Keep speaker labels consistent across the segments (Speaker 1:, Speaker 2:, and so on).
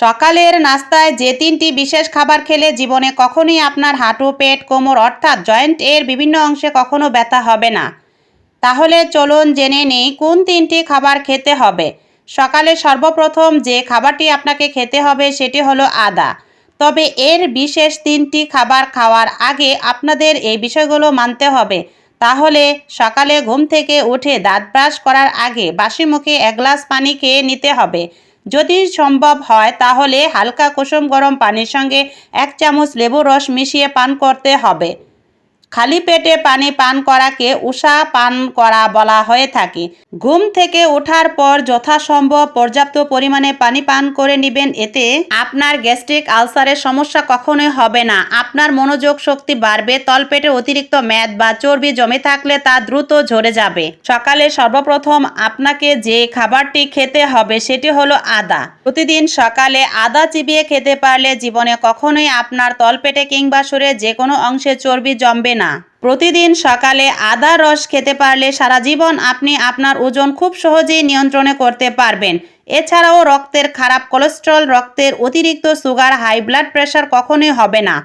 Speaker 1: সকালের নাস্তায় যে তিনটি বিশেষ খাবার খেলে জীবনে কখনোই আপনার হাঁটু, পেট, কোমর অর্থাৎ জয়েন্ট এর বিভিন্ন অংশে কখনো ব্যথা হবে না। তাহলে চলুন জেনে নেই কোন তিনটি খাবার খেতে হবে। সকালে সর্বপ্রথম যে খাবারটি আপনাকে খেতে হবে সেটি হলো আদা। তবে এর বিশেষ তিনটি খাবার খাওয়ার আগে আপনাদের এই বিষয়গুলো মানতে হবে। তাহলে সকালে ঘুম থেকে উঠে দাঁত ব্রাশ করার আগে বাসি মুখে এক গ্লাস পানি খেয়ে নিতে হবে। যদি সম্ভব হয় তাহলে হালকা কুসুম গরম পানির সঙ্গে 1 চামচ লেবুর রস মিশিয়ে পান করতে হবে। খালি পেটে পানি পান করাকে উষা পান করা বলা হয়ে থাকে। ঘুম থেকে ওঠার পর যথাসম্ভব পর্যাপ্ত পরিমাণে পানি পান করে নেবেন। এতে আপনার গ্যাস্ট্রিক আলসারের সমস্যা কখনোই হবে না। আপনার মনোযোগ শক্তি বাড়বে। তলপেটে অতিরিক্ত মেদ বা চর্বি জমে থাকলে তা দ্রুত ঝরে যাবে। সকালে সর্বপ্রথম আপনাকে যে খাবারটি খেতে হবে সেটি হলো আদা। প্রতিদিন সকালে আদা চিবিয়ে খেতে পারলে জীবনে কখনোই আপনার তলপেটে কিংবা শরীরের যে কোনো অংশে চর্বি জমবে না। প্রতিদিন সকালে আদা রস খেতে পারলে সারা জীবন আপনি আপনার ওজন খুব সহজেই নিয়ন্ত্রণে করতে পারবেন। এছাড়াও রক্তের খারাপ কোলেস্টেরল, রক্তের অতিরিক্ত সুগার, হাই ব্লাড প্রেশার কখনোই হবে না।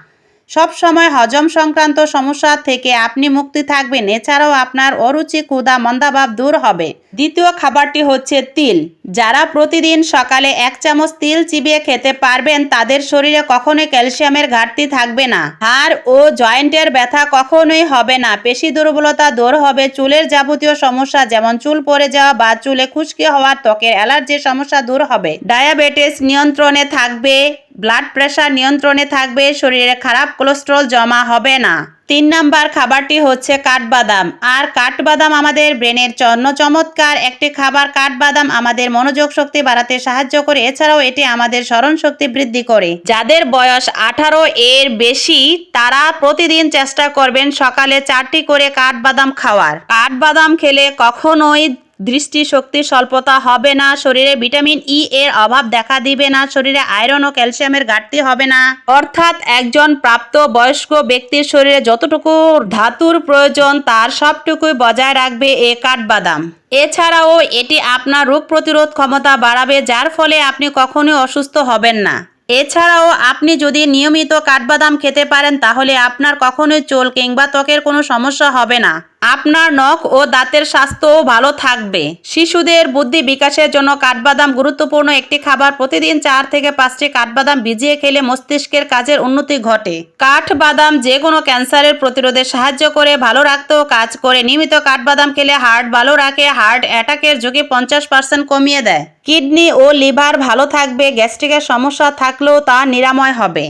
Speaker 1: সব সময় হজম সংক্রান্ত সমস্যা থেকে আপনি মুক্তি থাকবেন। এছাড়াও আপনার অরুচি, ক্ষুধা, মন্দাভাব দূর হবে। দ্বিতীয় খাবারটি হচ্ছে তিল। যারা প্রতিদিন সকালে 1 চামচ তিল চিবিয়ে খেতে পারবেন তাদের শরীরে কখনোই ক্যালসিয়ামের ঘাটতি থাকবে না। হাড় ও জয়েন্টের ব্যথা কখনোই হবে না। পেশি দুর্বলতা দূর হবে। চুলের যাবতীয় সমস্যা যেমন চুল পড়ে যাওয়া বা চুলে খুশকি হওয়া, ত্বকের অ্যালার্জির সমস্যা দূর হবে। ডায়াবেটিস নিয়ন্ত্রণে থাকবে। ব্লাড প্রেশার নিয়ন্ত্রণে থাকবে। শরীরে খারাপ কোলেস্টেরল জমা হবে না। 3 নাম্বার খাবারটি হচ্ছে কাঠবাদাম। আর কাঠবাদাম আমাদের ব্রেনের জন্য চমৎকার একটি খাবার। কাঠবাদাম আমাদের মনোযোগ শক্তি বাড়াতে সাহায্য করে। এছাড়াও এটি আমাদের স্মরণ শক্তি বৃদ্ধি করে। যাদের বয়স 18 এর বেশি তারা প্রতিদিন চেষ্টা করবেন সকালে 4টি করে কাঠবাদাম খাওয়ার। কাঠবাদাম খেলে কখনোই দৃষ্টিশক্তির স্বল্পতা হবে না। শরীরে ভিটামিন ই এর অভাব দেখা দিবে না। শরীরে আয়রন ও ক্যালসিয়ামের ঘাটতি হবে না। অর্থাৎ একজন প্রাপ্ত বয়স্ক ব্যক্তির শরীরে যতটুকু ধাতুর প্রয়োজন তার সবটুকুই বজায় রাখবে এই কাঠবাদাম। এছাড়াও এটি আপনার রোগ প্রতিরোধ ক্ষমতা বাড়াবে, যার ফলে আপনি কখনোই অসুস্থ হবেন না। এছাড়াও আপনি যদি নিয়মিত কাঠবাদাম খেতে পারেন তাহলে আপনার কখনোই চুল কিংবা ত্বকের কোনো সমস্যা হবে না। আপনার নখ ও দাঁতের স্বাস্থ্যও ভালো থাকবে। শিশুদের বুদ্ধি বিকাশের জন্য কাঠবাদাম গুরুত্বপূর্ণ একটি খাবার। প্রতিদিন 4 থেকে 5টি কাঠবাদাম ভিজিয়ে খেলে মস্তিষ্কের কাজের উন্নতি ঘটে। কাঠবাদাম যে কোনো ক্যান্সারের প্রতিরোধে সাহায্য করে, ভালো রাখতেও কাজ করে। নিয়মিত কাঠবাদাম খেলে হার্ট ভালো রাখে, হার্ট অ্যাটাকের ঝুঁকি 50% কমিয়ে দেয়। কিডনি ও লিভার ভালো থাকবে। গ্যাস্ট্রিকের সমস্যা থাকলেও তা নিরাময় হবে।